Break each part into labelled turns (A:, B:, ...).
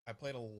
A: I played a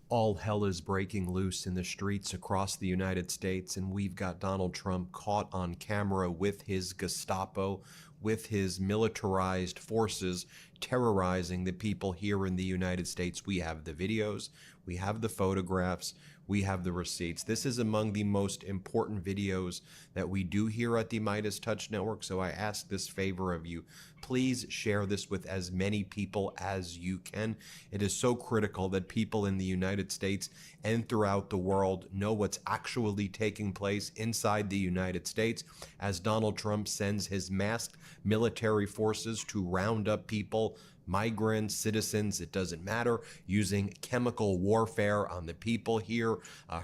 A: all hell is breaking loose in the streets across the United States, and we've got Donald Trump caught on camera with his Gestapo, with his militarized forces terrorizing the people here in the United States. We have the videos, we have the photographs, we have the receipts. This is among the most important videos that we do here at the Midas Touch Network, so I ask this favor of you. Please share this with as many people as you can. It is so critical that people in the United States and throughout the world know what's actually taking place inside the United States as Donald Trump sends his masked military forces to round up people, migrants, citizens, it doesn't matter, using chemical warfare on the people here,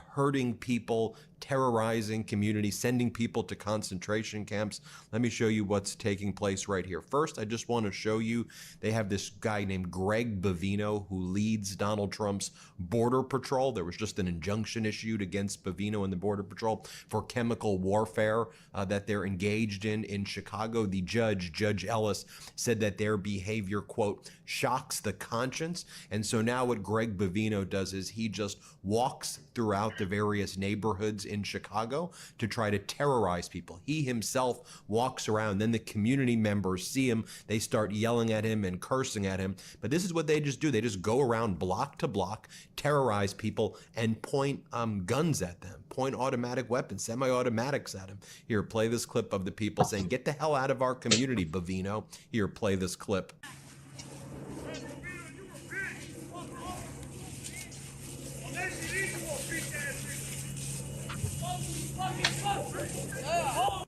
A: hurting people, terrorizing communities, sending people to concentration camps. Let me show you what's taking place right here. First, I just want to show you, they have this guy named Greg Bavino who leads Donald Trump's border patrol. There was just an injunction issued against Bavino and the border patrol for chemical warfare that they're engaged in Chicago. The judge, Judge Ellis, said that their behavior, quote, shocks the conscience. And so now what Greg Bavino does is he just walks throughout the various neighborhoods in Chicago to try to terrorize people. He himself walks around, then the community members see him, they start yelling at him and cursing at him. But this is what they just do. They just go around block to block, terrorize people, and point guns at them, point automatic weapons, semi-automatics at him. Here, play this clip of the people saying, "Get the hell out of our community, Bovino." Here, play this clip.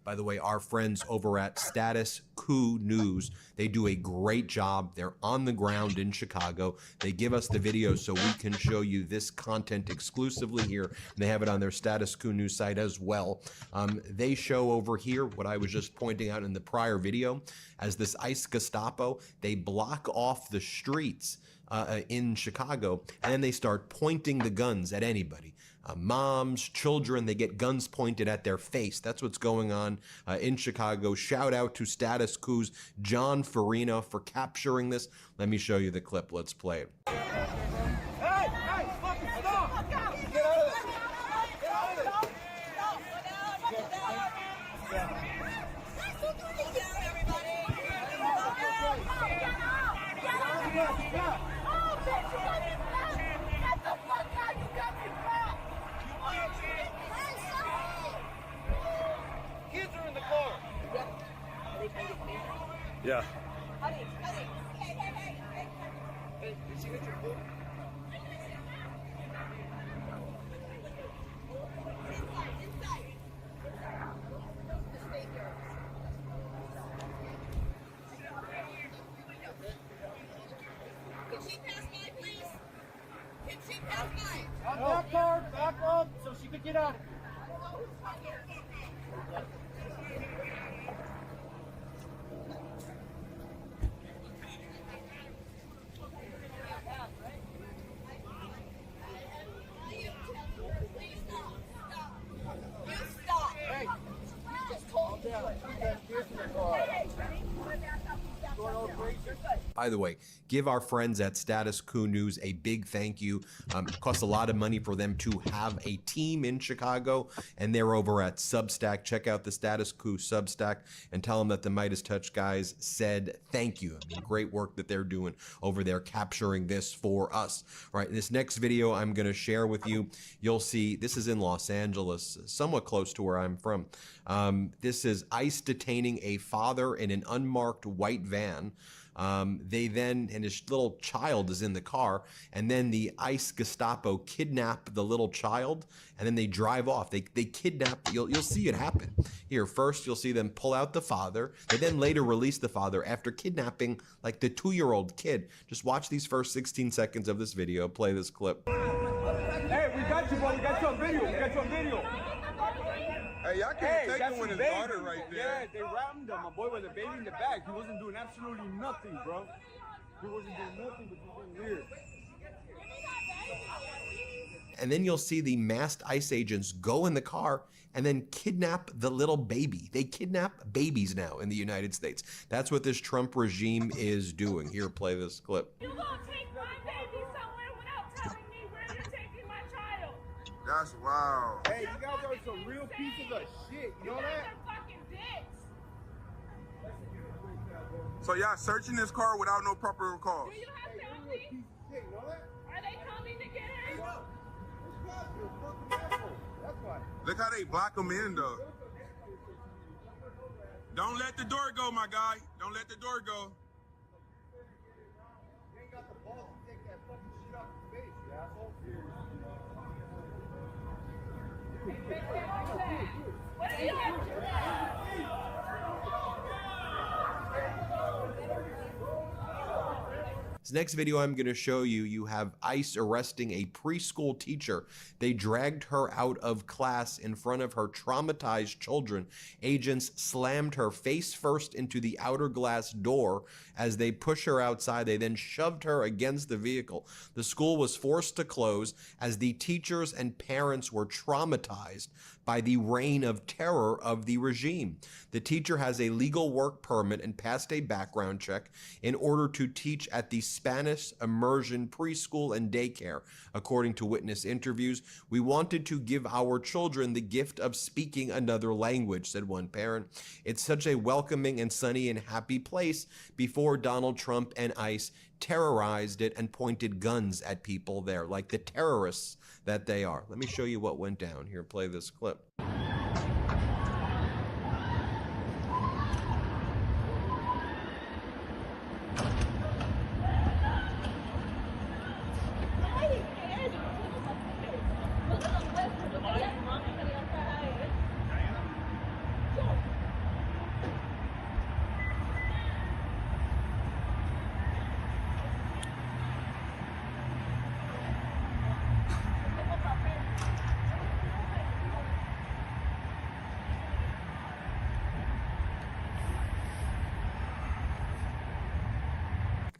A: By the way, our friends over at Status Coup News, they do a great job. They're on the ground in Chicago. They give us the videos so we can show you this content exclusively here. And they have it on their Status Coup News site as well. They show over here what I was just pointing out in the prior video. As this ICE Gestapo, they block off the streets in Chicago, and then they start pointing the guns at anybody. Moms, children, they get guns pointed at their face. That's what's going on in Chicago. Shout out to Status Coup's John Farina for capturing this. Let me show you the clip. Let's play it.
B: Hey, fucking stop! Get out of there! Get out of there! Kids are in the car. Yeah. Hey, did you get your food?
C: Can she pass by, please? Can she pass by?
B: On that car, back up so she could get out.
A: By the way, give our friends at Status Coup News a big thank you. It costs a lot of money for them to have a team in Chicago, and they're over at Substack. Check out the Status Coup Substack and tell them that the Midas Touch guys said thank you. I mean, great work that they're doing over there capturing this for us. All right, this next video I'm going to share with you, you'll see this is in Los Angeles, somewhat close to where I'm from. This is ICE detaining a father in an unmarked white van. They then, and his little child is in the car, and then the ICE Gestapo kidnap the little child, and then they drive off. They kidnap, you'll see it happen. Here, first you'll see them pull out the father. They then later release the father after kidnapping like the 2-year-old kid. Just watch these first 16 seconds of this video. Play this clip.
B: Hey, we got you, bro. We got you on video. We got you on video.
D: Hey, y'all can't take him with his daughter right there.
B: Yeah, they rammed him. My boy with a baby in the back. He wasn't doing absolutely nothing, bro. He wasn't doing nothing, but he was weird.
A: And then you'll see the masked ICE agents go in the car and then kidnap the little baby. They kidnap babies now in the United States. That's what this Trump regime is doing. Here, play this clip.
C: You gonna take my baby somewhere without telling me where you're taking my child?
D: That's wild.
B: Hey, you guys are some real pieces of shit. You know that?
C: They're fucking dicks.
D: So y'all searching this car without no proper cause?
C: Do you have family? Are they coming to get her?
D: Look how they block him in, though. Don't let the door go, my guy. Don't let the door go.
B: You ain't got the balls to take that fucking shit off your face, you asshole.
C: What are you doing?
A: This next video I'm going to show you, you have ICE arresting a preschool teacher. They dragged her out of class in front of her traumatized children. Agents slammed her face first into the outer glass door. As they push her outside, they then shoved her against the vehicle. The school was forced to close as the teachers and parents were traumatized by the reign of terror of the regime. The teacher has a legal work permit and passed a background check in order to teach at the Spanish immersion preschool and daycare. According to witness interviews, we wanted to give our children the gift of speaking another language, said one parent. It's such a welcoming and sunny and happy place before Donald Trump and ICE terrorized it and pointed guns at people there, like the terrorists that they are. Let me show you what went down. Here, play this clip.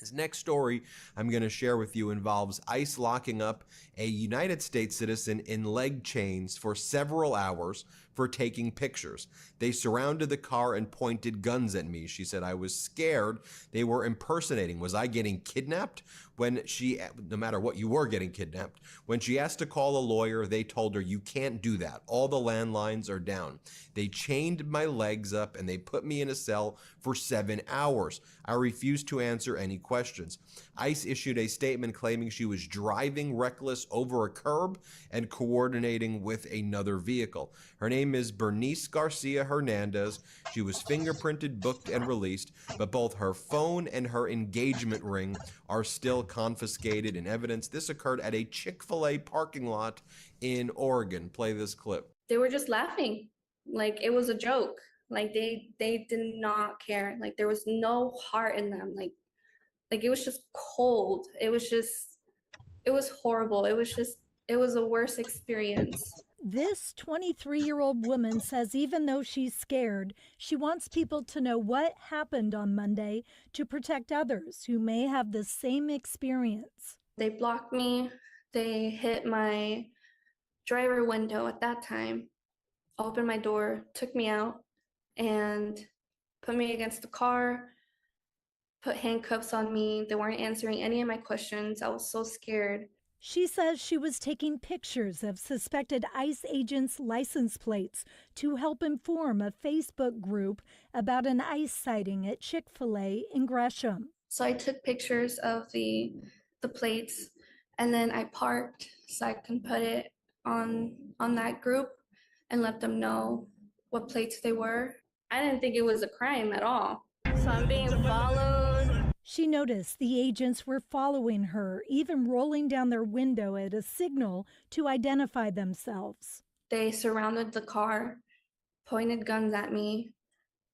A: This next story I'm going to share with you involves ICE locking up a United States citizen in leg chains for several hours for taking pictures. They surrounded the car and pointed guns at me. She said, I was scared. They were impersonating. Was I getting kidnapped? No matter what, you were getting kidnapped. When she asked to call a lawyer, they told her, you can't do that. All the landlines are down. They chained my legs up and they put me in a cell for 7 hours. I refused to answer any questions. ICE issued a statement claiming she was driving reckless over a curb and coordinating with another vehicle. Her name is Bernice Garcia Hernandez. She was fingerprinted, booked, and released, but both her phone and her engagement ring are still confiscated in evidence. This occurred at a Chick-fil-A parking lot in Oregon. Play this clip.
E: They were just laughing like it was a joke. Like they did not care. Like there was no heart in them. Like it was just cold. It was horrible. It was a worse experience.
F: This 23-year-old woman says even though she's scared, she wants people to know what happened on Monday to protect others who may have the same experience.
E: They blocked me. They hit my driver window at that time, opened my door, took me out, and put me against the car, put handcuffs on me. They weren't answering any of my questions. I was so scared.
F: She says she was taking pictures of suspected ICE agents' license plates to help inform a Facebook group about an ICE sighting at Chick-fil-A in Gresham.
E: So I took pictures of the plates, and then I parked so I can put it on that group and let them know what plates they were. I didn't think it was a crime at all. So I'm being followed.
F: She noticed the agents were following her, even rolling down their window at a signal to identify themselves.
E: They surrounded the car, pointed guns at me,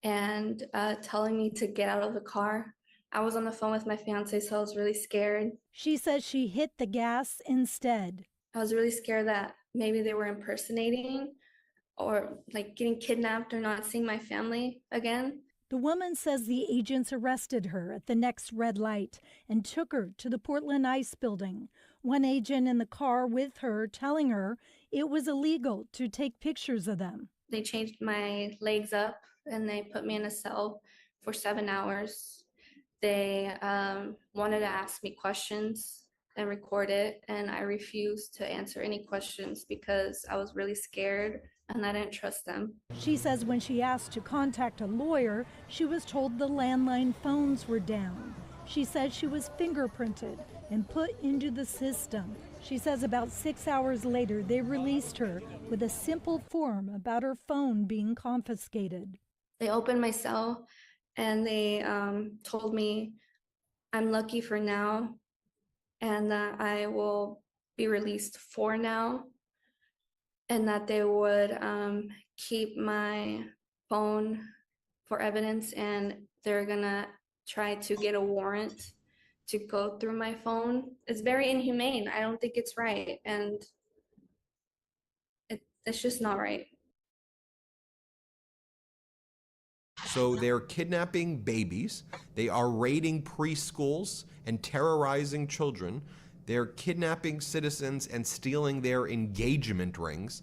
E: and telling me to get out of the car. I was on the phone with my fiance, so I was really scared.
F: She says she hit the gas instead.
E: I was really scared that maybe they were impersonating or like getting kidnapped or not seeing my family again.
F: The woman says the agents arrested her at the next red light and took her to the Portland ICE building. One agent in the car with her telling her it was illegal to take pictures of them.
E: They changed my legs up and they put me in a cell for 7 hours. They wanted to ask me questions and record it, and I refused to answer any questions because I was really scared and I didn't trust them.
F: She says when she asked to contact a lawyer, she was told the landline phones were down. She says she was fingerprinted and put into the system. She says about 6 hours later, they released her with a simple form about her phone being confiscated.
E: They opened my cell and they told me I'm lucky for now and that I will be released for now, and that they would keep my phone for evidence, and they're gonna try to get a warrant to go through my phone. It's very inhumane. I don't think it's right, and it's just not right.
A: So they're kidnapping babies, they are raiding preschools and terrorizing children, they're kidnapping citizens and stealing their engagement rings.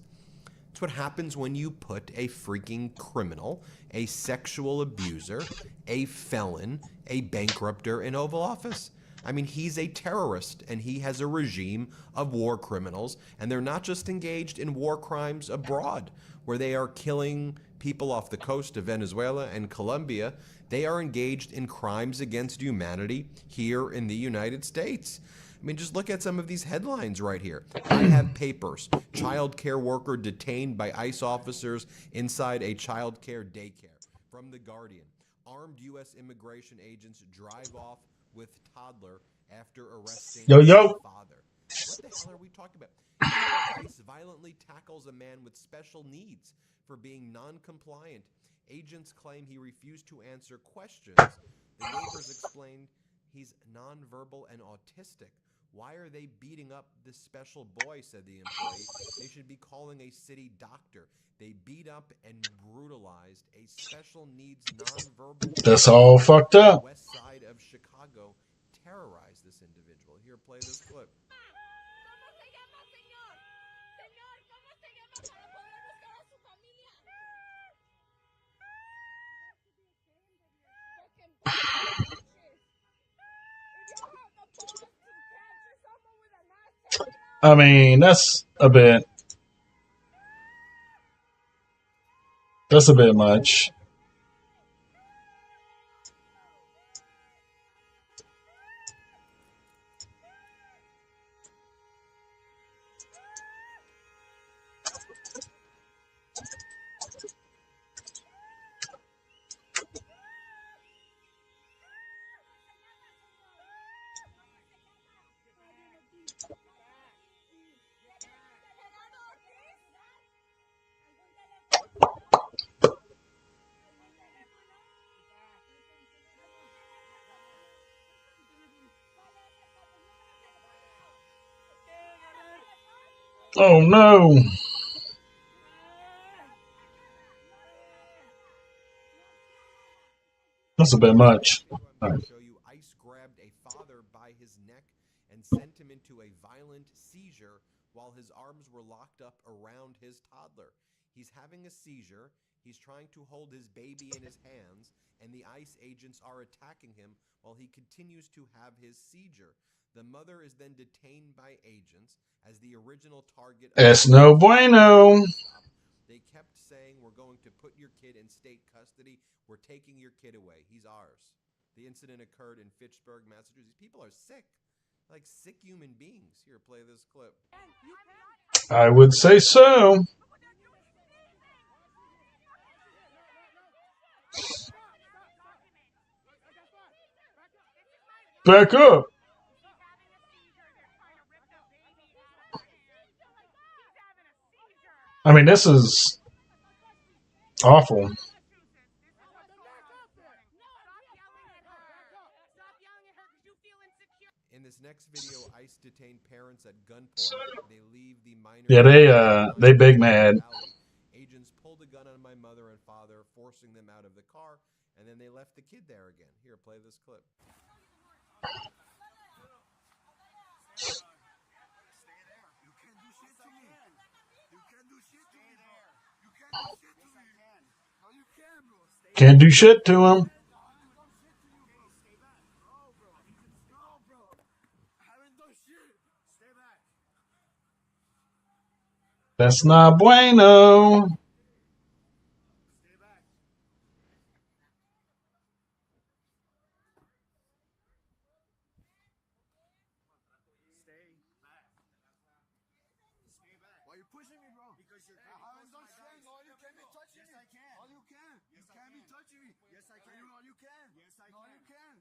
A: It's what happens when you put a freaking criminal, a sexual abuser, a felon, a bankrupter in Oval Office. I mean, he's a terrorist, and he has a regime of war criminals, and they're not just engaged in war crimes abroad, where they are killing people off the coast of Venezuela and Colombia. They are engaged in crimes against humanity here in the United States. I mean, just look at some of these headlines right here. I have papers. Child care worker detained by ICE officers inside a child care daycare. From The Guardian. Armed U.S. immigration agents drive off with toddler after arresting father. What the hell are we talking about? ICE violently tackles a man with special needs for being non-compliant. Agents claim he refused to answer questions. The neighbors explained he's nonverbal and autistic. Why are they beating up this special boy, said the employee. They should be calling a city doctor. They beat up and brutalized a special needs nonverbal.
G: That's all fucked up.
A: West side of Chicago terrorized this individual. Here, play this clip.
G: I mean, that's a bit much. Oh no. That's a bit much.
A: I'm going to show you ICE grabbed a father by his neck and sent him into a violent seizure while his arms were locked up around his toddler. He's having a seizure. He's trying to hold his baby in his hands, and the ICE agents are attacking him while he continues to have his seizure. The mother is then detained by agents as the original target.
G: It's no bueno.
A: They kept saying, we're going to put your kid in state custody. We're taking your kid away. He's ours. The incident occurred in Fitchburg, Massachusetts. People are sick, like sick human beings. Here, play this clip.
G: I would say so. Back up. I mean, this is awful.
A: In this next video, ICE detained parents at gunpoint. They leave the minor.
G: Yeah, they big mad.
A: Agents pulled a gun on my mother and father, forcing them out of the car, and then they left the kid there again. Here, play this clip.
G: Can't do shit to him. That's not bueno.
B: Why you pushing me, bro? Because you're I haven't done shit. No, you can't be touching me. Yes, I can. No, you can. You can't be touching me. Yes, I can. No, you can. Yes, I can. No, you can.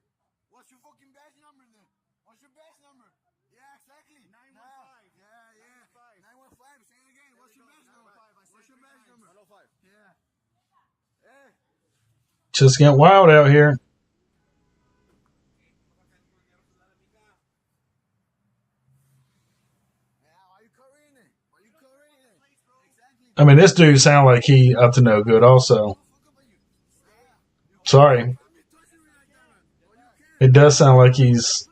B: What's your fucking badge number then? What's your badge number? Yeah, exactly. 915. Yeah. 915. Say it again. What's your badge number? What's your badge number? 105. Yeah. Hey.
G: Just getting wild out here. I mean, this dude sounds like he up to no good also. Sorry. It does sound like he's...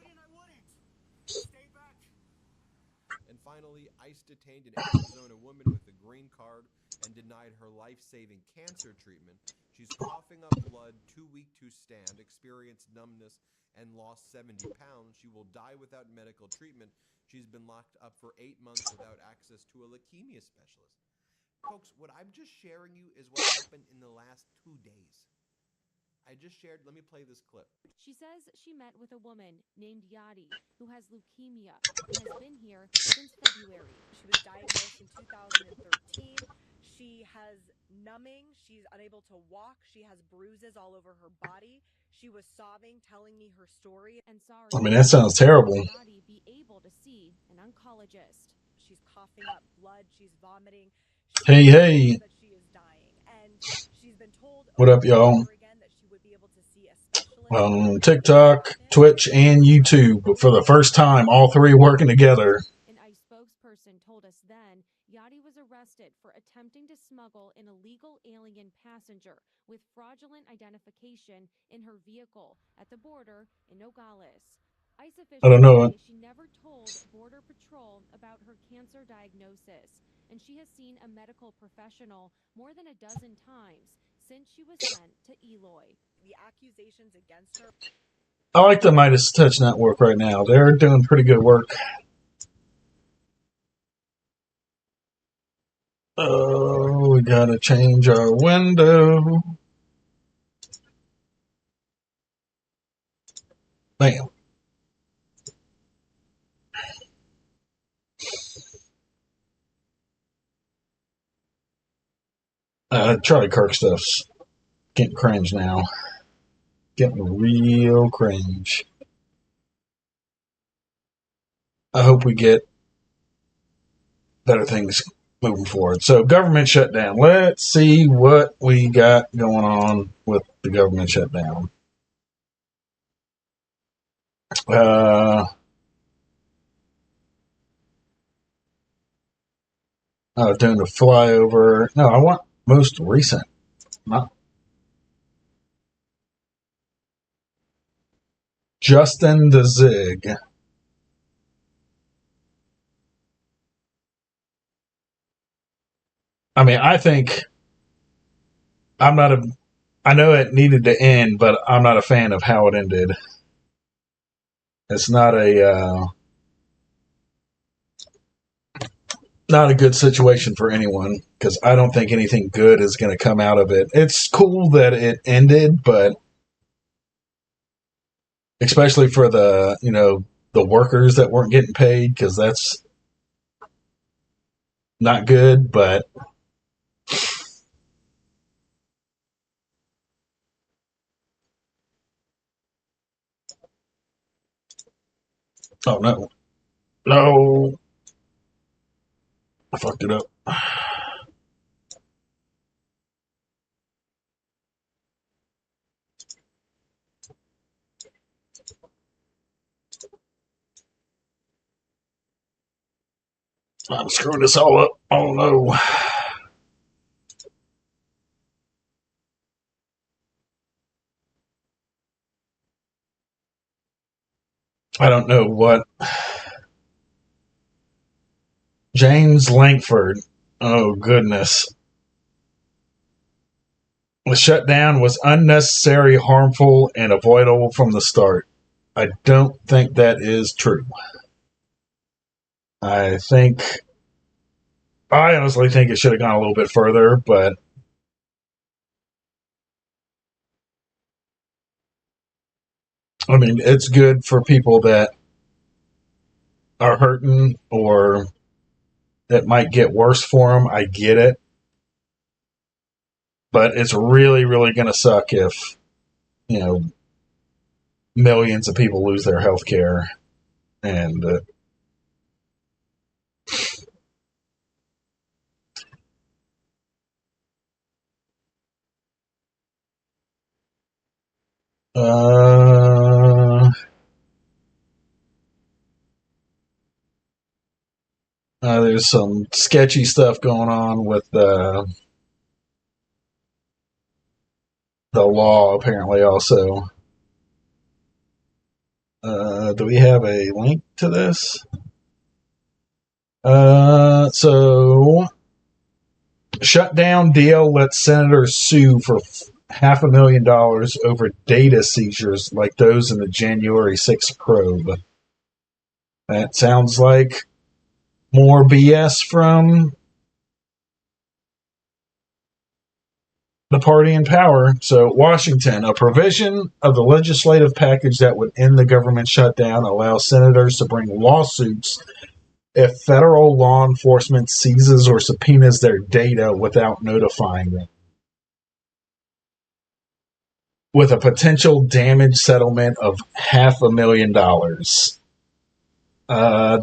A: And finally, ICE detained an Arizona woman with a green card and denied her life-saving cancer treatment. She's coughing up blood, too weak to stand, experienced numbness, and lost 70 pounds. She will die without medical treatment. She's been locked up for 8 months without access to a leukemia specialist. Folks, what I'm just sharing you is what happened in the last 2 days. I just shared, let me play this clip.
H: She says she met with a woman named Yadi who has leukemia and has been here since February.
I: She was diagnosed in 2013. She has numbing. She's unable to walk. She has bruises all over her body. She was sobbing, telling me her story.
H: And sorry,
G: I mean, that sounds terrible.
H: Yadi be able to see an oncologist.
I: She's coughing up blood. She's vomiting.
G: Hey.
I: That she is dying. And she's been told
G: What up, y'all? On TikTok, Twitch, and YouTube. But for the first time, all three working together.
H: An ICE spokesperson told us then Yadi was arrested for attempting to smuggle an illegal alien passenger with fraudulent identification in her vehicle at the border in Nogales. ICE officials
G: I don't know.
H: say she never told Border Patrol about her cancer diagnosis, and she has seen a medical professional more than a dozen times since she was sent to Eloy.
I: The accusations against her.
G: I like the Midas Touch Network right now. They're doing pretty good work. Oh, we gotta change our window. Bam. Charlie Kirk stuff's getting cringe now. Getting real cringe. I hope we get better things moving forward. So, government shutdown. Let's see what we got going on with the government shutdown. Doing the flyover. No, I want most recent. Not Justin the Zig. I mean, I think I know it needed to end, but I'm not a fan of how it ended. It's not a good situation for anyone, because I don't think anything good is going to come out of it. It's cool that it ended, but especially for the workers that weren't getting paid, because that's not good, but oh no, I fucked it up. I'm screwing this all up. Oh no. I don't know what. James Langford. Oh goodness. The shutdown was unnecessary, harmful, and avoidable from the start. I don't think that is true. I honestly think it should have gone a little bit further, but I mean, it's good for people that are hurting or that might get worse for them. I get it. But it's really, really going to suck if, millions of people lose their health care. And there's some sketchy stuff going on with the law, apparently, also. Do we have a link to this? So, shutdown deal lets senators sue for $500,000 over data seizures like those in the January 6th probe. That sounds like more BS from the party in power. So, Washington, a provision of the legislative package that would end the government shutdown allows senators to bring lawsuits if federal law enforcement seizes or subpoenas their data without notifying them, with a potential damage settlement of $500,000.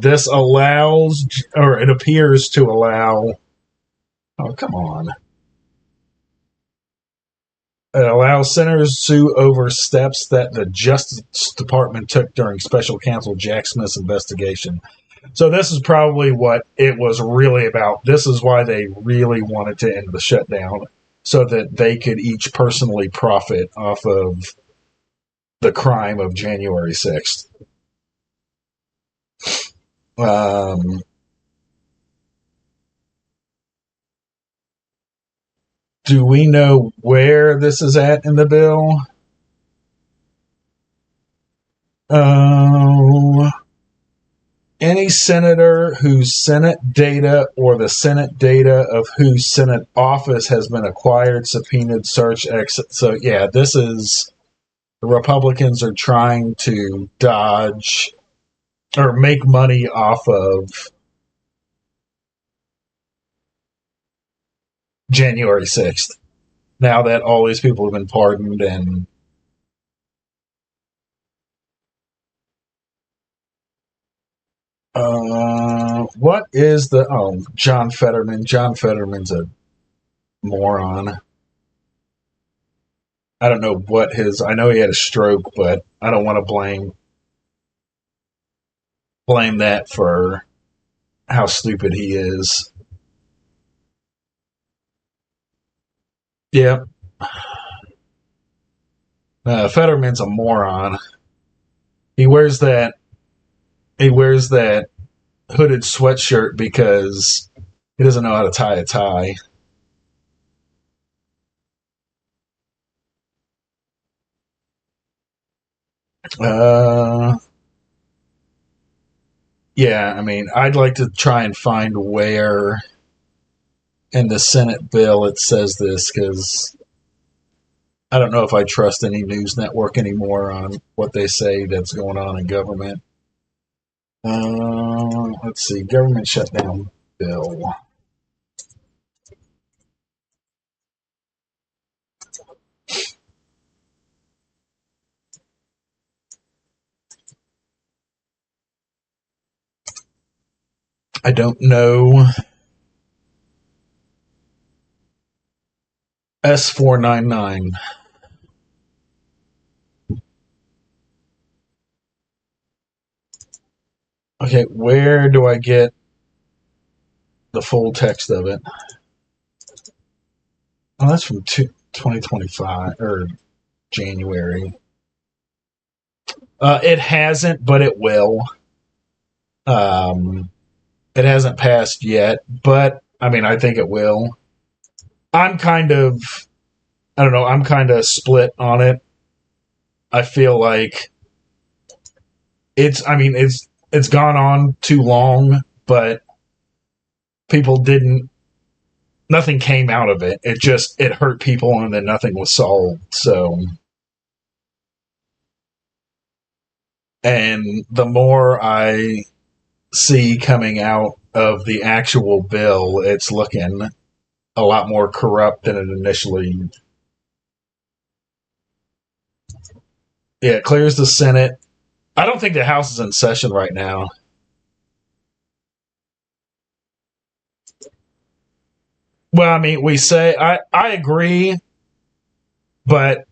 G: This allows, or it appears to allow, oh, come on. It allows senators to sue over steps that the Justice Department took during special counsel Jack Smith's investigation. So this is probably what it was really about. This is why they really wanted to end the shutdown, so that they could each personally profit off of the crime of January 6th. Do we know where this is at in the bill? Any senator whose Senate data or the Senate data of whose Senate office has been acquired, subpoenaed, searched, exit. So, yeah, this is, the Republicans are trying to dodge or make money off of January 6th. Now that all these people have been pardoned and what is the John Fetterman? John Fetterman's a moron. I don't know what his, I know he had a stroke, but I don't want to blame that for how stupid he is. Yep. Fetterman's a moron. He wears that hooded sweatshirt because he doesn't know how to tie a tie. Yeah, I mean, I'd like to try and find where in the Senate bill it says this, because I don't know if I trust any news network anymore on what they say that's going on in government. Let's see, government shutdown bill. I don't know. S499. Okay, where do I get the full text of it? Oh, that's from 2025 or January. It hasn't, but it will. It hasn't passed yet, but I mean, I think it will. I'm kind of split on it. I feel like it's gone on too long, but nothing came out of it. It hurt people and then nothing was solved. So, and the more I see coming out of the actual bill, it's looking a lot more corrupt than it initially. Yeah, it clears the Senate. I don't think the House is in session right now. Well, I mean, I agree, but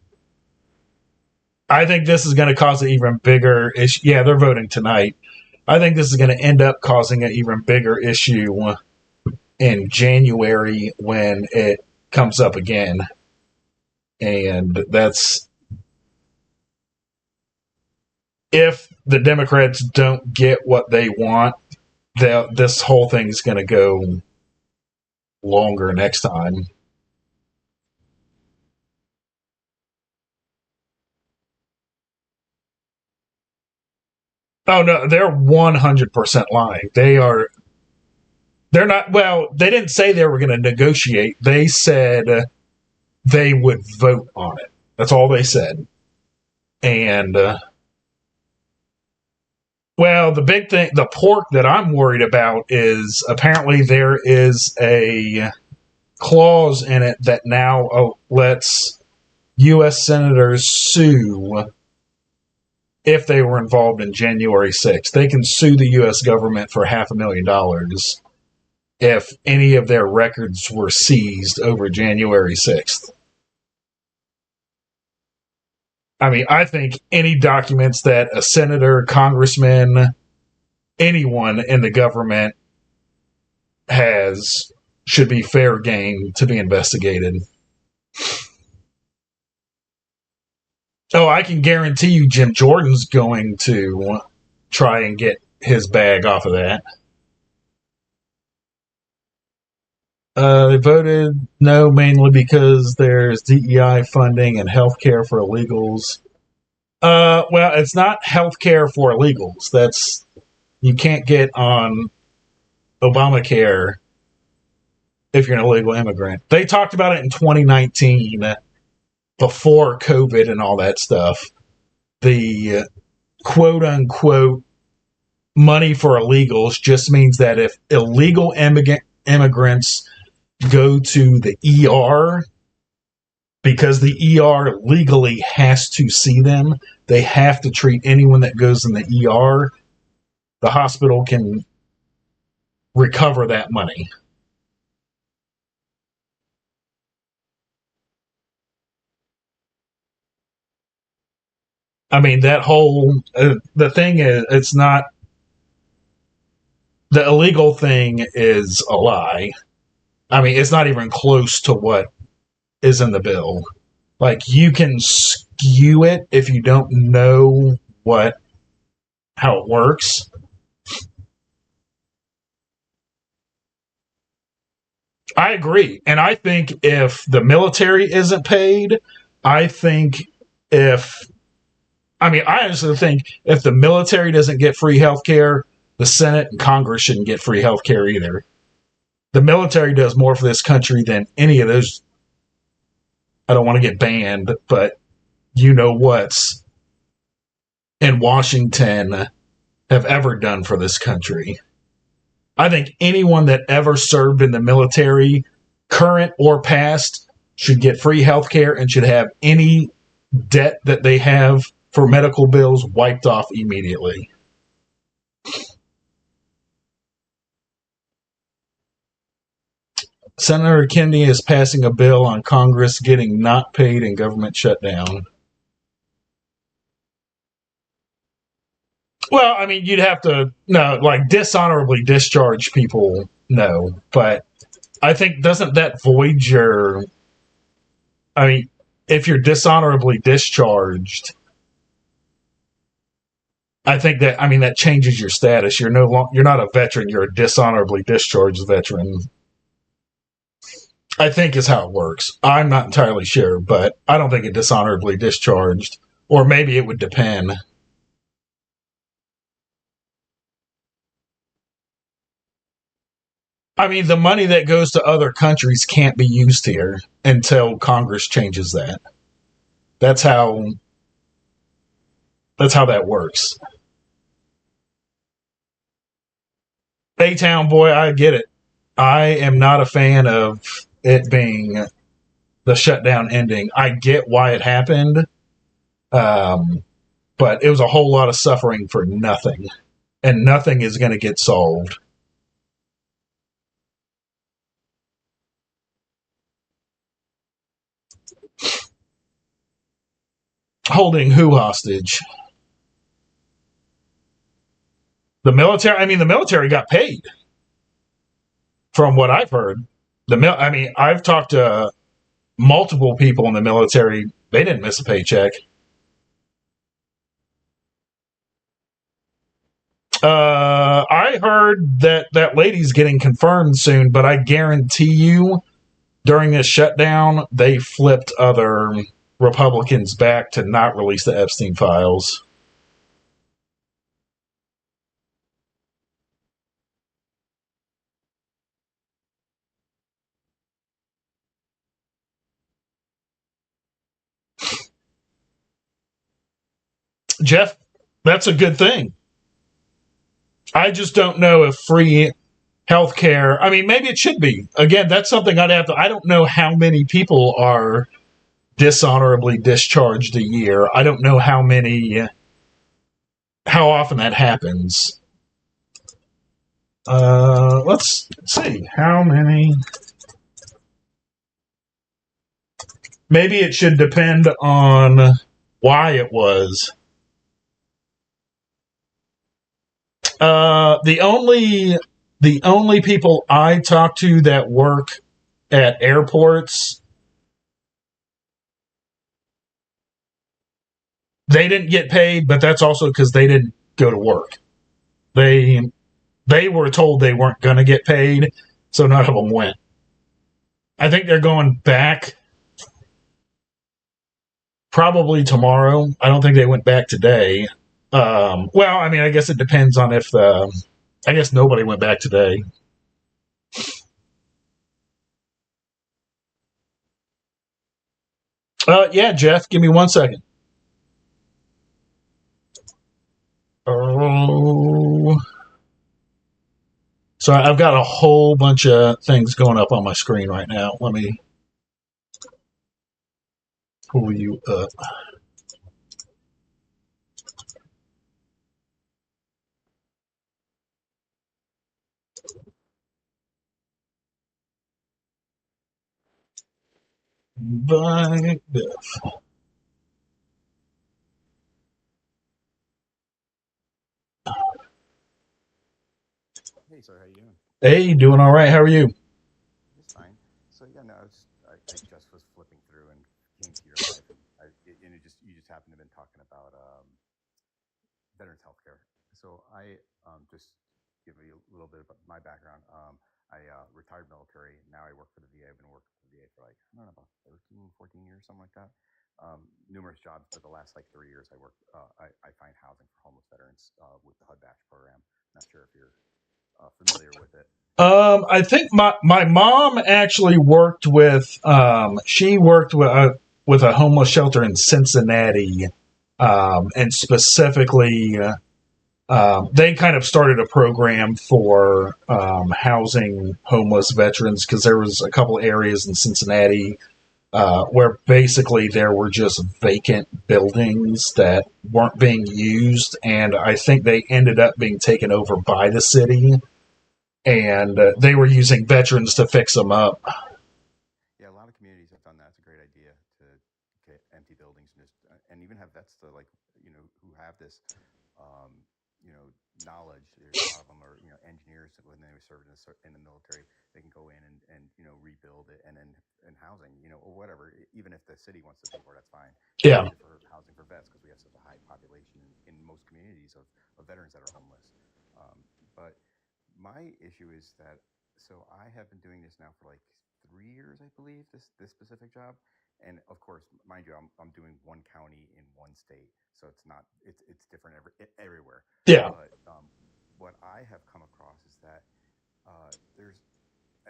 G: I think this is going to cause an even bigger issue. Yeah, they're voting tonight. I think this is going to end up causing an even bigger issue in January when it comes up again. And that's if the Democrats don't get what they want, this whole thing is going to go longer next time. Oh no, they're 100% lying. They're not. Well, they didn't say they were going to negotiate. They said they would vote on it. That's all they said. And well, the big thing, the pork that I'm worried about is apparently there is a clause in it that now lets U.S. senators sue if they were involved in January 6th. They can sue the U.S. government for $500,000 if any of their records were seized over January 6th. I mean, I think any documents that a senator, congressman, anyone in the government has should be fair game to be investigated. Oh, I can guarantee you Jim Jordan's going to try and get his bag off of that. They voted no mainly because there's DEI funding and health care for illegals. Well, it's not health care for illegals. You can't get on Obamacare if you're an illegal immigrant. They talked about it in 2019, before COVID and all that stuff. The quote unquote money for illegals just means that if illegal immigrants go to the ER, because the ER legally has to see them, they have to treat anyone that goes in the ER. The hospital can recover that money. I mean, that whole the thing is, it's not the illegal thing is a lie. I mean, it's not even close to what is in the bill. Like, you can skew it if you don't know how it works. I agree. And I think if the military isn't paid, I honestly think if the military doesn't get free health care, the Senate and Congress shouldn't get free health care either. The military does more for this country than any of those. I don't want to get banned, but you know what's in Washington have ever done for this country. I think anyone that ever served in the military, current or past, should get free health care and should have any debt that they have for medical bills wiped off immediately. Senator Kennedy is passing a bill on Congress getting not paid and government shutdown. Well, I mean, you'd have to, no, like dishonorably discharge people, no. But I think, doesn't that void your, I mean, if you're dishonorably discharged, I think that changes your status. You're not a veteran, you're a dishonorably discharged veteran. I think is how it works. I'm not entirely sure, but I don't think it dishonorably discharged. Or maybe it would depend. I mean, the money that goes to other countries can't be used here until Congress changes that. That's how that works. Baytown boy, I get it. I am not a fan of it being the shutdown ending. I get why it happened, but it was a whole lot of suffering for nothing, and nothing is going to get solved. Holding who hostage? The military? I mean, the military got paid, from what I've heard. I've talked to multiple people in the military. They didn't miss a paycheck. I heard that lady's getting confirmed soon, but I guarantee you, during this shutdown, they flipped other Republicans back to not release the Epstein files. Jeff, that's a good thing. I just don't know if free healthcare. I mean, maybe it should be. Again, that's something I'd have to. I don't know how many people are dishonorably discharged a year. I don't know how often that happens. Let's see how many. Maybe it should depend on why it was. The only people I talk to that work at airports, they didn't get paid, but that's also because they didn't go to work. They were told they weren't going to get paid, so none of them went. I think they're going back probably tomorrow. I don't think they went back today. Well, I mean, I guess it depends on if I guess nobody went back today. Yeah, Jeff, give me 1 second. Oh, so I've got a whole bunch of things going up on my screen right now. Let me pull you up. By Biff.
J: Hey, sir, how you doing?
G: Hey, doing all right. How are you?
J: Just fine. So yeah, no, I just was flipping through and came to your live, and you just happened to have been talking about veterans healthcare. So I just give you a little bit about my background. I retired military. Now I work for the VA. I've been working for the VA for like, I don't know, about 13, 14 years, something like that. Numerous jobs, but the last like 3 years I worked, I find housing for homeless veterans with the HUD Batch program. Not sure if you're familiar with it.
G: I think my mom actually worked with she worked with a homeless shelter in Cincinnati, and specifically they kind of started a program for housing homeless veterans because there was a couple areas in Cincinnati where basically there were just vacant buildings that weren't being used, and I think they ended up being taken over by the city, and they were using veterans to fix them up.
J: Yeah, a lot of communities have done that. It's a great idea to get empty buildings and just and even have vets to like who have this um, knowledge. There's a lot of them are engineers that when they served in the military, they can go in and rebuild it and housing or whatever. Even if the city wants to pay for it, that's fine.
G: Yeah.
J: Especially for housing for vets because we have such a high population in most communities of veterans that are homeless. But my issue is that so I have been doing this now for like 3 years, I believe, this specific job. And of course, mind you, I'm doing one county in one state, so it's different everywhere.
G: Yeah.
J: But what I have come across is that there's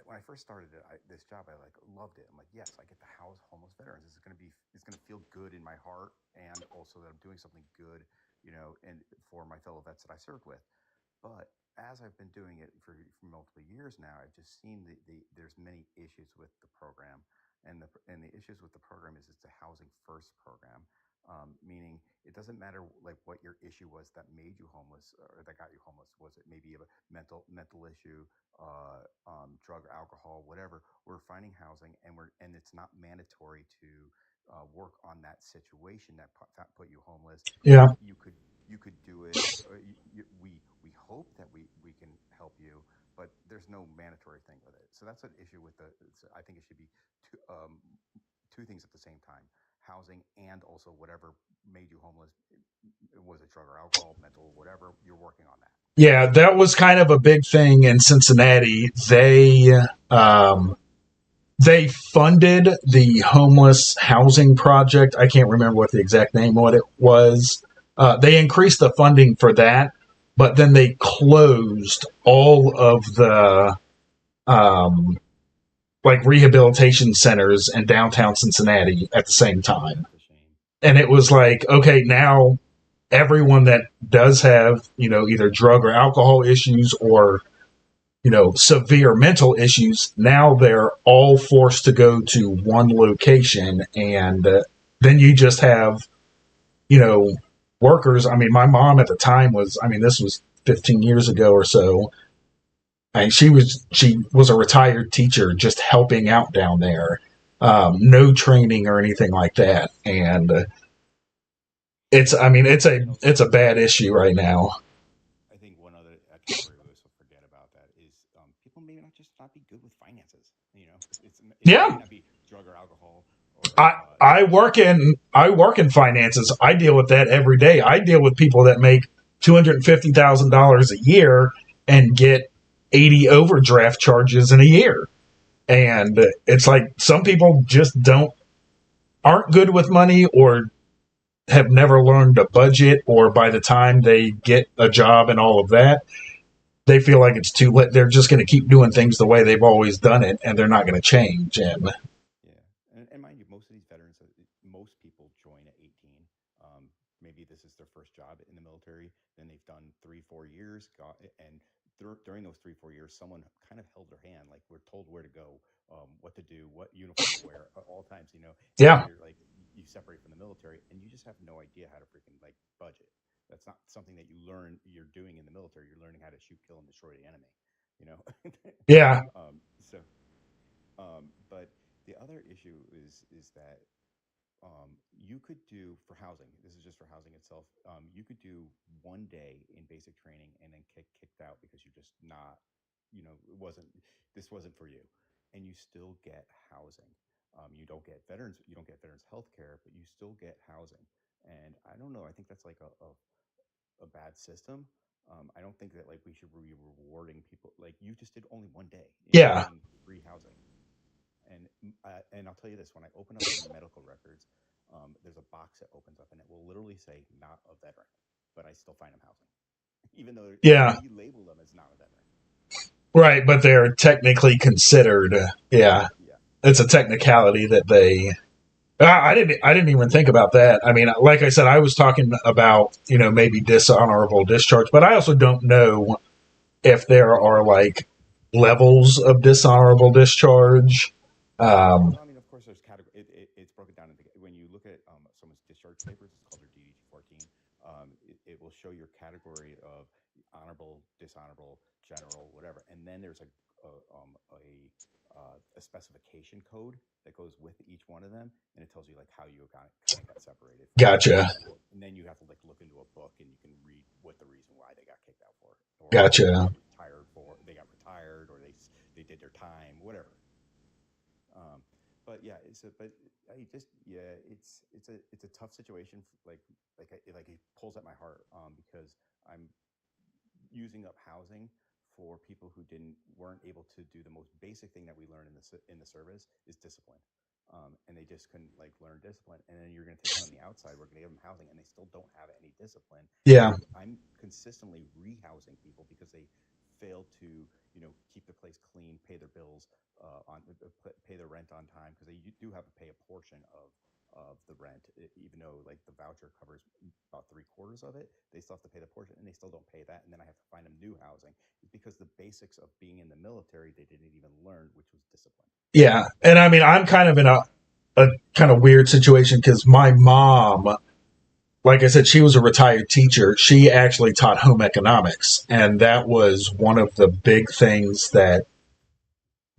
J: when I first started this job, I like loved it. I'm like, yes, I get to house homeless veterans. It's gonna feel good in my heart, and also that I'm doing something good, and for my fellow vets that I served with. But as I've been doing it for multiple years now, I've just seen there's many issues with the program, and the issues with the program is it's a housing first program, meaning it doesn't matter like what your issue was that made you homeless or that got you homeless. Was it maybe a mental issue, drug or alcohol, whatever? We're finding housing, and it's not mandatory to work on that situation that put you homeless.
G: Yeah.
J: You could do it. We hope that we can help you, but there's no mandatory thing with it. So that's an issue with I think it should be two things at the same time: housing and also whatever made you homeless. Was it drug or alcohol, mental, whatever? You're working on that.
G: Yeah, that was kind of a big thing in Cincinnati. They funded the homeless housing project. I can't remember what the exact name of it was. They increased the funding for that, but then they closed all of the like rehabilitation centers in downtown Cincinnati at the same time. And it was like, okay, now everyone that does have, either drug or alcohol issues or, severe mental issues, now they're all forced to go to one location. And then you just have, workers. I mean, my mom at the time was, this was 15 years ago or so. And she was a retired teacher just helping out down there. No training or anything like that. And it's a bad issue right now.
J: I think one other category we also forget about that is people may not be good with finances. It
G: Yeah.
J: may not be drug or alcohol.
G: I work in finances. I deal with that every day. I deal with people that make $250,000 a year and get 80 overdraft charges in a year. And it's like some people just aren't good with money or have never learned a budget, or by the time they get a job and all of that, they feel like it's too late. They're just going to keep doing things the way they've always done it, and they're not going to change. And
J: and mind you, most of these veterans, most people join at 18. Maybe this is their first job in the military. Then they've done 3-4 years, and during those 3-4 years, someone kind of held their hand. Like, we're told where to go, what to do, what uniform to wear at all times.
G: Yeah.
J: You're like, you separate from the military, and you just have no idea how to freaking budget. That's not something that you're doing in the military. You're learning how to shoot, kill, and destroy the enemy.
G: Yeah.
J: But the other issue is that you could do for housing. This is just for housing itself. You could do 1 day in basic training and then kicked out because you're just not, this wasn't for you, and you still get housing. You don't get veterans health care, but you still get housing. And I don't know. I think that's like a bad system. I don't think that we should be rewarding people. Like, you just did only 1 day in free housing. And I'll tell you this: when I open up my medical records, there's a box that opens up, and it will literally say "not a veteran," but I still find them housing, even though you label them as not a veteran.
G: Right, but they're technically considered. Yeah. It's a technicality that they. I didn't even think about that. I mean, like I said, I was talking about maybe dishonorable discharge, but I also don't know if there are levels of dishonorable discharge.
J: I mean, of course, there's category. It's broken down into, when you look at someone's discharge papers, it's called their DD-14. It will show your category of honorable, dishonorable, general, whatever, and then there's a specification code that goes with each one of them, and it tells you how you got separated.
G: Gotcha.
J: And then you have to look into a book, and you can read what the reason why they got kicked out for. Or
G: Gotcha.
J: They got retired, or they did their time, whatever. But yeah, it's a tough situation. It pulls at my heart because I'm using up housing for people who weren't able to do the most basic thing that we learn in the service is discipline. And they just couldn't learn discipline. And then you're going to take them on the outside. We're going to give them housing, and they still don't have any discipline.
G: Yeah.
J: I'm consistently rehousing people because they failed to keep the place clean, pay their bills pay their rent on time, because they do have to pay a portion of the rent, even though the voucher covers about 3/4 of it. They still have to pay the portion, and they still don't pay that, and then I have to find them new housing. It's because the basics of being in the military they didn't even learn, which was discipline.
G: Yeah, and I mean, I'm kind of in a kind of weird situation because my mom, like I said, she was a retired teacher. She actually taught home economics, and that was one of the big things that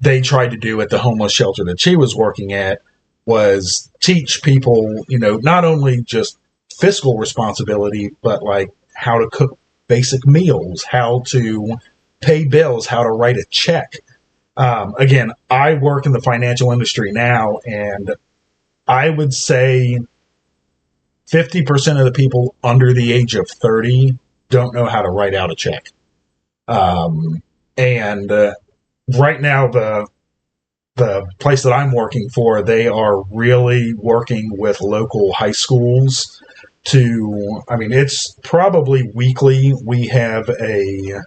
G: they tried to do at the homeless shelter that she was working at, was teach people, not only just fiscal responsibility, but how to cook basic meals, how to pay bills, how to write a check. Again, I work in the financial industry now, and I would say 50% of the people under the age of 30 don't know how to write out a check. And right now, the place that I'm working for, they are really working with local high schools it's probably weekly. We have a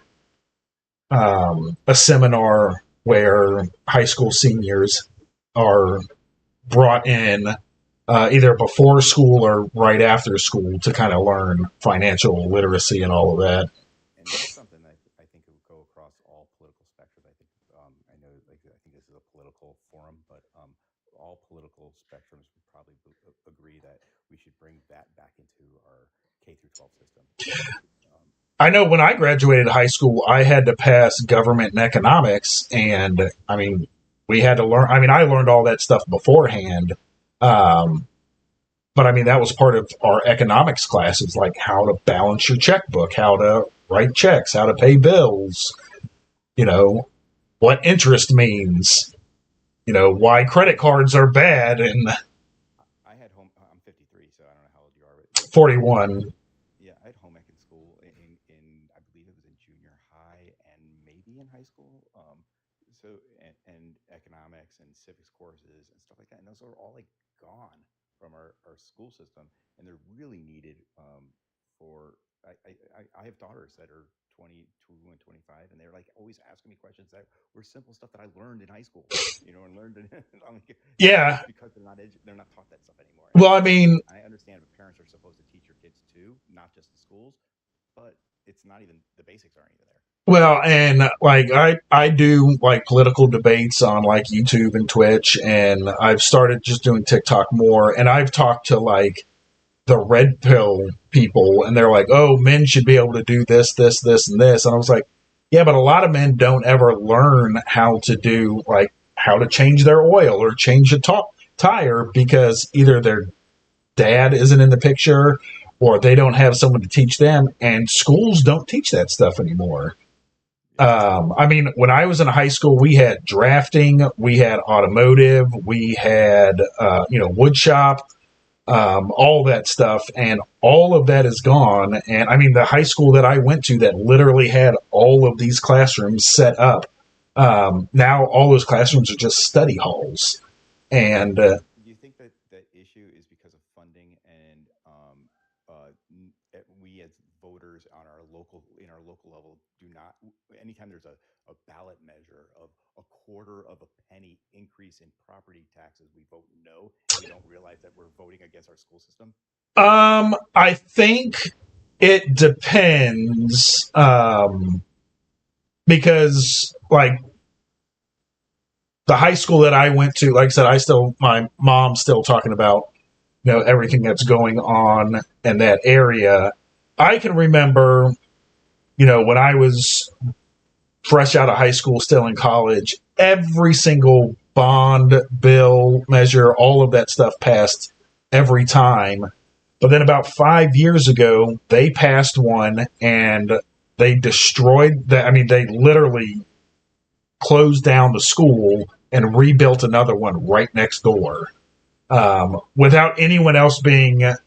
G: seminar where high school seniors are brought in either before school or right after school to kind of learn financial literacy and all of that.
J: And that's something that I think it would go across all political spectrums. I think I know, like I think this is a political forum, but all political spectrums would probably agree that we should bring that back into our K through 12 system.
G: I know when I graduated high school, I had to pass government and economics, and I mean, we had to learn. I mean, I learned all that stuff beforehand, um, but I mean, that was part of our economics classes, like how to balance your checkbook, how to write checks, how to pay bills, you know, what interest means, why credit cards are bad, and
J: I had home. I'm 53, so I don't know how old you are. But
G: 41.
J: yeah, I had home ec in school in I believe it was in junior high and maybe in high school. And economics and civics courses and stuff like that. And those are all like gone from our school system, and they're really needed for. I have daughters that are 22 and 25, and they're like always asking me questions that were simple stuff that I learned in high school, and learned. I'm like,
G: Yeah.
J: it's because they're not taught that stuff anymore.
G: Well, I mean,
J: I understand that parents are supposed to teach your kids too, not just the schools, but it's not even the basics aren't even there.
G: well, and like I do like political debates on like YouTube and Twitch, and I've started just doing TikTok more, and I've talked to like the red pill people, and they're like, "Oh, men should be able to do this, this, this, and this," and I was like, "Yeah, but a lot of men don't ever learn how to do like how to change their oil or change a tire because either their dad isn't in the picture or they don't have someone to teach them, and schools don't teach that stuff anymore." I mean, when I was in high school, we had drafting, we had automotive, we had, wood shop, all that stuff, and all of that is gone. And I mean, the high school that I went to that literally had all of these classrooms set up, now all those classrooms are just study halls. And
J: Do you think that that issue is because of funding and we as voters on our local level do not anytime there's a ballot measure of a quarter of a penny increase in property taxes, we vote no. We don't realize that we're voting against our school system.
G: I think it depends, because like the high school that I went to, like I said, my mom's still talking about, everything that's going on in that area. I can remember, when I was fresh out of high school, still in college, every single bond, bill, measure, all of that stuff passed every time. But then about 5 years ago, they passed one and they destroyed that. I mean, they literally closed down the school and rebuilt another one right next door, without anyone else being, it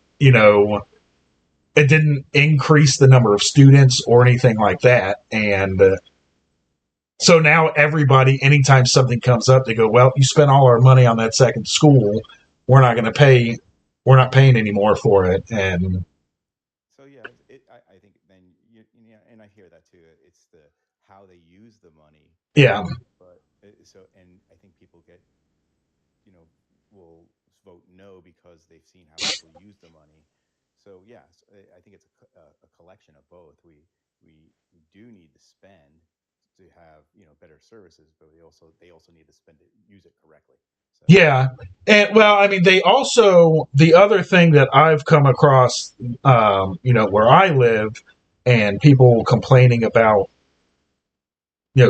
G: didn't increase the number of students or anything like that. And so now everybody, anytime something comes up, they go, well, you spent all our money on that second school. We're not going to pay. We're not paying anymore for it. And
J: So yeah, I think then and I hear that too. It's the how they use the money,
G: yeah,
J: but and I think people you know will vote no because they've seen how people use the money. So yes, I think it's a collection of both. We do need to spend to have better services, but they also need to spend it use it correctly. So
G: yeah. And well, I mean, they also, the other thing that I've come across, where I live and people complaining about,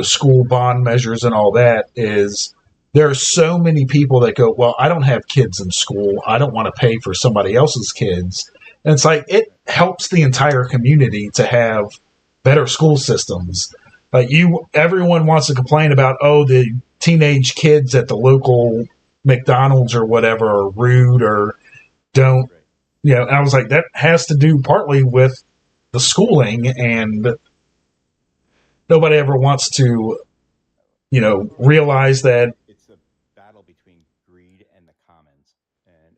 G: school bond measures and all that is there are so many people that go, well, I don't have kids in school. I don't want to pay for somebody else's kids. And it's like, it helps the entire community to have better school systems. Everyone wants to complain about, oh, the teenage kids at the local McDonald's or whatever are rude or don't, and I was like, that has to do partly with the schooling, and nobody ever wants to, realize that.
J: it's a battle between greed and the commons, and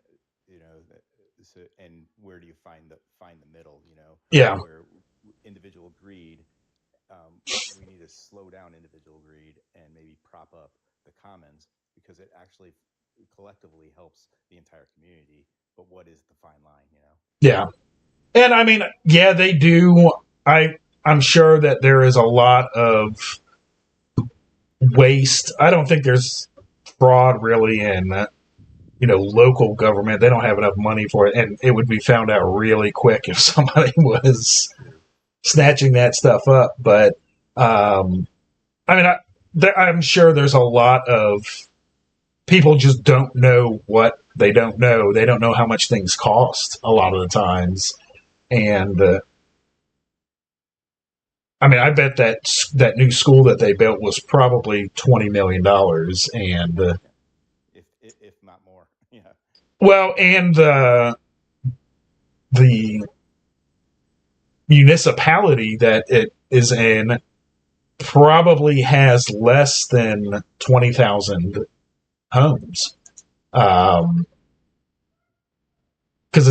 J: and where do you find the middle?
G: Yeah.
J: Where individual greed, we need to slow down individual greed and maybe prop up the commons because it actually collectively helps the entire community. But what is the fine line, you know?
G: Yeah. And I mean, yeah, they do. I'm sure that there is a lot of waste. I don't think there's fraud really in local government. They don't have enough money for it, and it would be found out really quick if somebody was snatching that stuff up. But I mean, I'm sure there's a lot of people just don't know what they don't know. They don't know how much things cost a lot of the times, and I mean, I bet that new school that they built was probably $20 million, and
J: if not more, yeah.
G: well, and the municipality that it is in probably has less than 20,000 homes. Because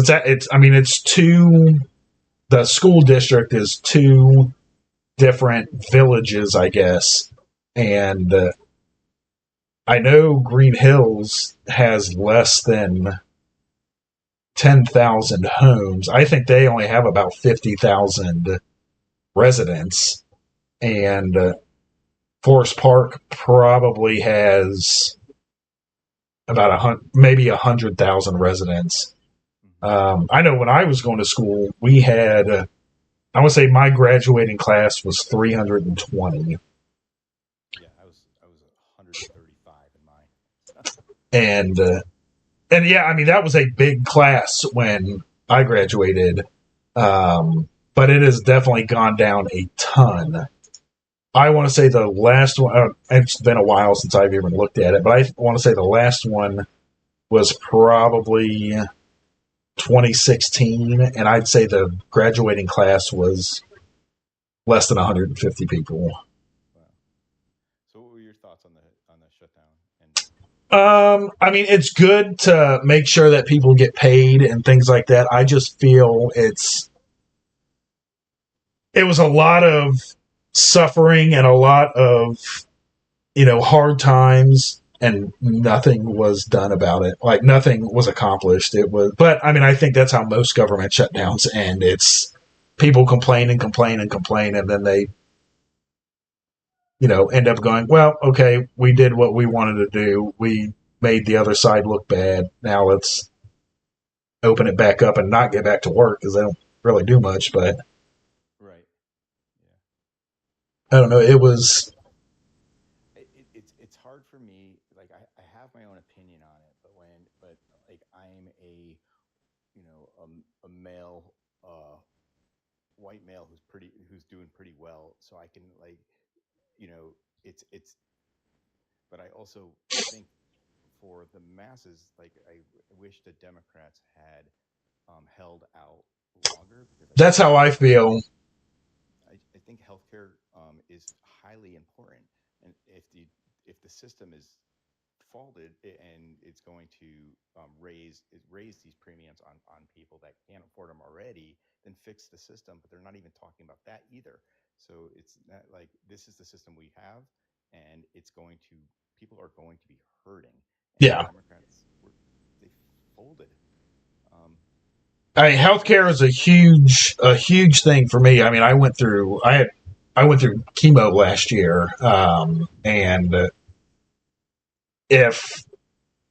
G: I mean, it's two. The school district is two different villages, I guess, and I know Green Hills has less than 10,000 homes. I think they only have about 50,000 residents, and Forest Park probably has about maybe 100,000 residents. I know when I was going to school, we had, I would say my graduating class was 320.
J: Yeah, I was 135 in mine.
G: And yeah, I mean that was a big class when I graduated, but it has definitely gone down a ton. I want to say the last one. It's been a while since I've even looked at it, but I want to say the last one was probably 2016, and I'd say the graduating class was less than 150 people.
J: Wow. So, what were your thoughts on the shutdown?
G: I mean, it's good to make sure that people get paid and things like that. I just feel it was a lot of suffering and a lot of hard times, and nothing was done about it. Like nothing was accomplished. It was, but I mean, I think that's how most government shutdowns end. It's people complain and complain and complain, and then they end up going, well, okay, we did what we wanted to do. We made the other side look bad. Now let's open it back up and not get back to work because they don't really do much. But
J: Right. Yeah.
G: I don't know. It was.
J: It's hard for me. Like I have my own opinion on it, but like I'm a male, white male who's doing pretty well, so I can like it's. But I also think for the masses, like I wish the Democrats had held out longer because
G: That's how I feel.
J: I think healthcare is highly important, and if the system is faulted and it's going to raise these premiums on people that can't afford them already, then fix the system. But they're not even talking about that either. So it's not like this is the system we have, and it's going to people are going to be hurting, and
G: Yeah.
J: the Democrats they folded.
G: I mean, healthcare is a huge thing for me. I mean, I went through chemo last year, and if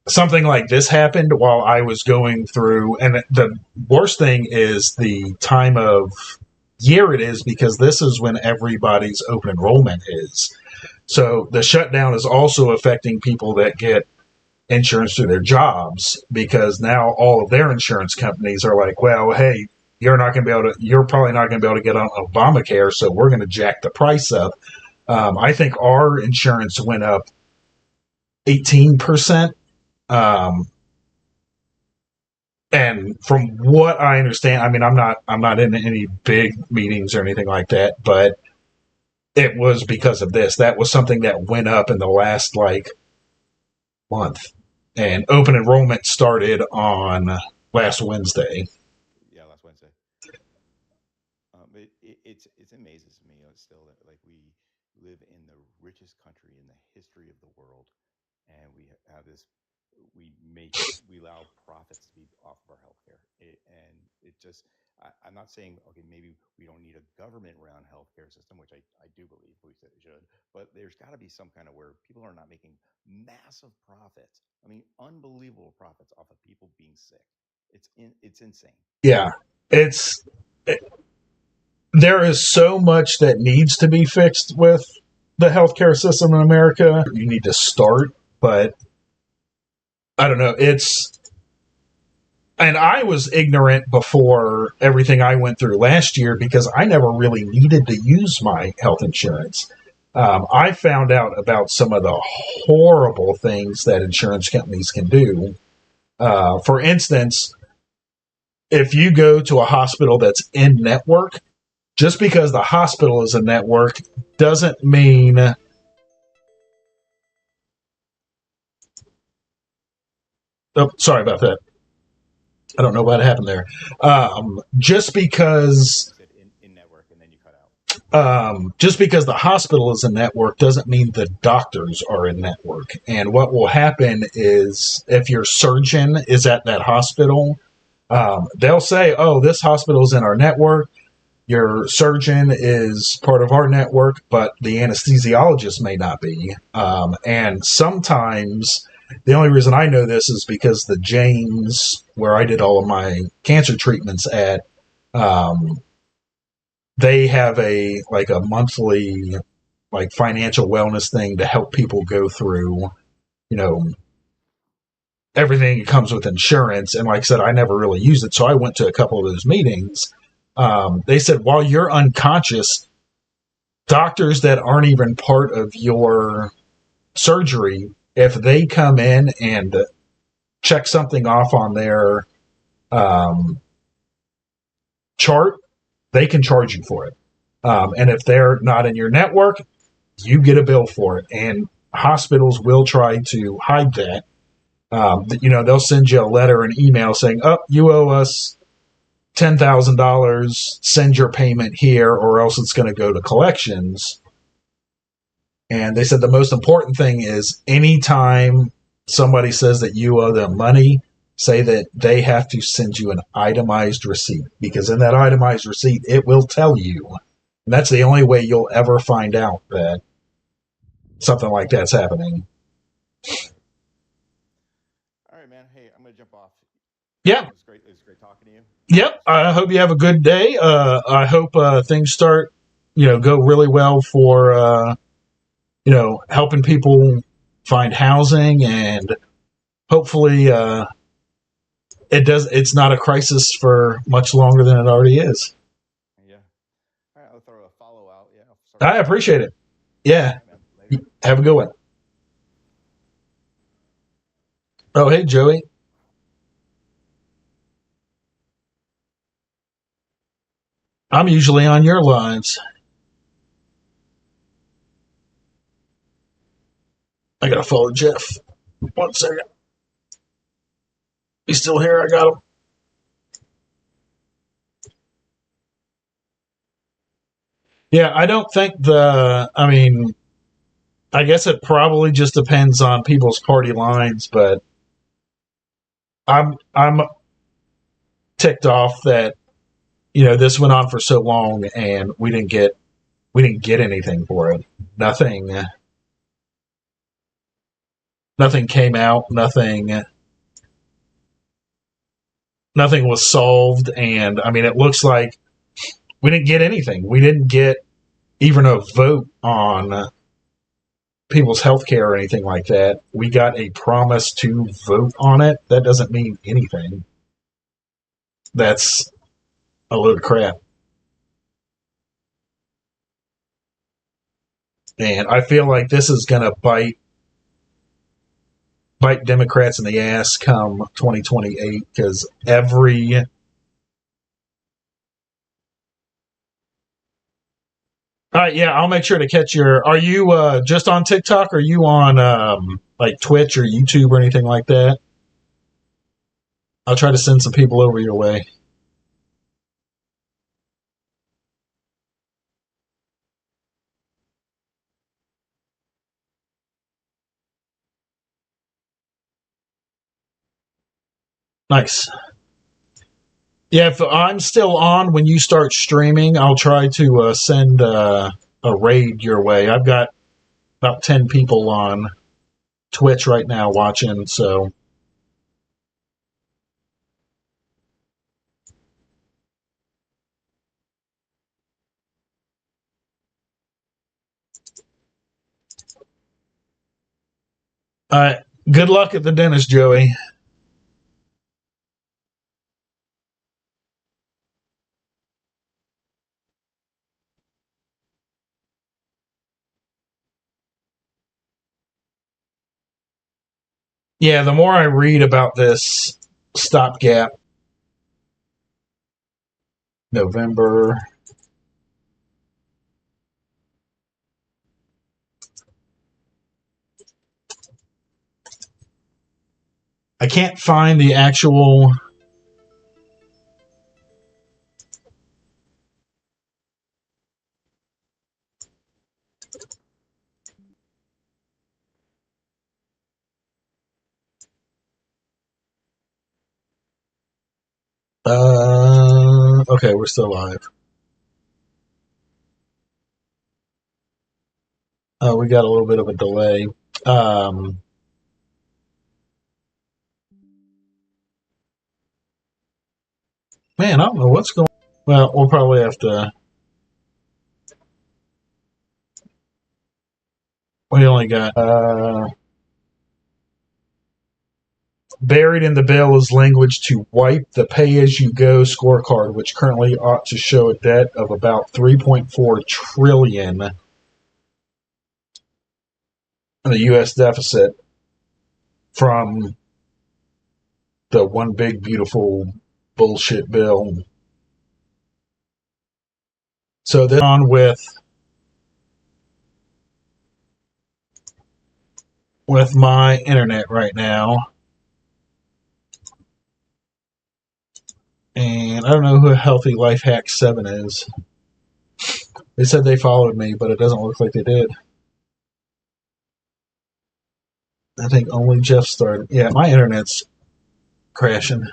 G: something like this happened while I was going through, and the worst thing is the time of year it is because this is when everybody's open enrollment is. So the shutdown is also affecting people that get insurance through their jobs because now all of their insurance companies are like, well, hey, you're probably not going to be able to get on Obamacare, so we're going to jack the price up. I think our insurance went up 18%. And from what I understand, I mean, I'm not in any big meetings or anything like that, but it was because of this. That was something that went up in the last like month, and open enrollment started on last Wednesday.
J: Yeah, last Wednesday. It amazes me still that like we live in the richest country in the history of the world, and we have this we allow profits to be off of our healthcare. And it just, I'm not saying, okay, maybe we don't need a government run healthcare system, which I do believe we should, but there's got to be some kind of where people are not making massive profits. I mean, unbelievable profits off of people being sick. It's insane.
G: Yeah, it's there is so much that needs to be fixed with the healthcare system in America. You need to start, but I don't know. And I was ignorant before everything I went through last year because I never really needed to use my health insurance. I found out about some of the horrible things that insurance companies can do. For instance, if you go to a hospital that's in network, just because the hospital is a network doesn't mean. Oh, sorry about that. I don't know what happened there. Just because
J: You said in network and then you cut out.
G: just because the hospital is a network doesn't mean the doctors are in network. And what will happen is if your surgeon is at that hospital, they'll say, "Oh, this hospital is in our network. Your surgeon is part of our network, but the anesthesiologist may not be." And sometimes the only reason I know this is because the James, where I did all of my cancer treatments at, um, they have a monthly financial wellness thing to help people go through, you know, everything that comes with insurance. And like I said, I never really used it, so I went to a couple of those meetings. They said while you're unconscious, doctors that aren't even part of your surgery, if they come in and check something off on their um, chart, they can charge you for it. And if they're not in your network, you get a bill for it. And hospitals will try to hide that. They'll send you a letter, an email saying, "Oh, you owe us $10,000. Send your payment here, or else it's going to go to collections." And they said the most important thing is anytime somebody says that you owe them money, say that they have to send you an itemized receipt, because in that itemized receipt, it will tell you. And that's the only way you'll ever find out that something like that's happening.
J: All right, man. Hey, I'm gonna jump off.
G: Yeah.
J: It was great. It was great talking to you.
G: Yep. I hope you have a good day. I hope things start, go really well for, helping people find housing, and hopefully it's not a crisis for much longer than it already is.
J: Yeah. All right, I'll throw a follow out. Yeah.
G: I appreciate it. Yeah.
J: Right,
G: have a good one. Oh, hey, Joey. I'm usually on your lines. I gotta follow Jeff. 1 second. He's still here. I got him. Yeah, I don't think I guess it probably just depends on people's party lines, but I'm ticked off that this went on for so long and we didn't get anything for it. Nothing came out. Nothing was solved, and it looks like we didn't get anything. We didn't get even a vote on people's health care or anything like that. We got a promise to vote on it. That doesn't mean anything. That's a load of crap. And I feel like this is going to bite Democrats in the ass come 2028, because every. All right, yeah, I'll make sure to catch your. Are you just on TikTok? Or are you on like Twitch or YouTube or anything like that? I'll try to send some people over your way. Nice. Yeah, if I'm still on when you start streaming, I'll try to send a raid your way. I've got about 10 people on Twitch right now watching, so. Good luck at the dentist, Joey. Yeah, the more I read about this stopgap, November. I can't find the actual. Okay, we're still live. We got a little bit of a delay. Man, I don't know what's going. Well, we'll probably have to. We only got. Buried in the bill is language to wipe the pay-as-you-go scorecard, which currently ought to show a debt of about $3.4 trillion in the U.S. deficit from the one big beautiful bullshit bill. So this on with my internet right now, and I don't know who Healthy Life Hack 7 is. They said they followed me, but it doesn't look like they did. I think only Jeff started. Yeah, my internet's crashing.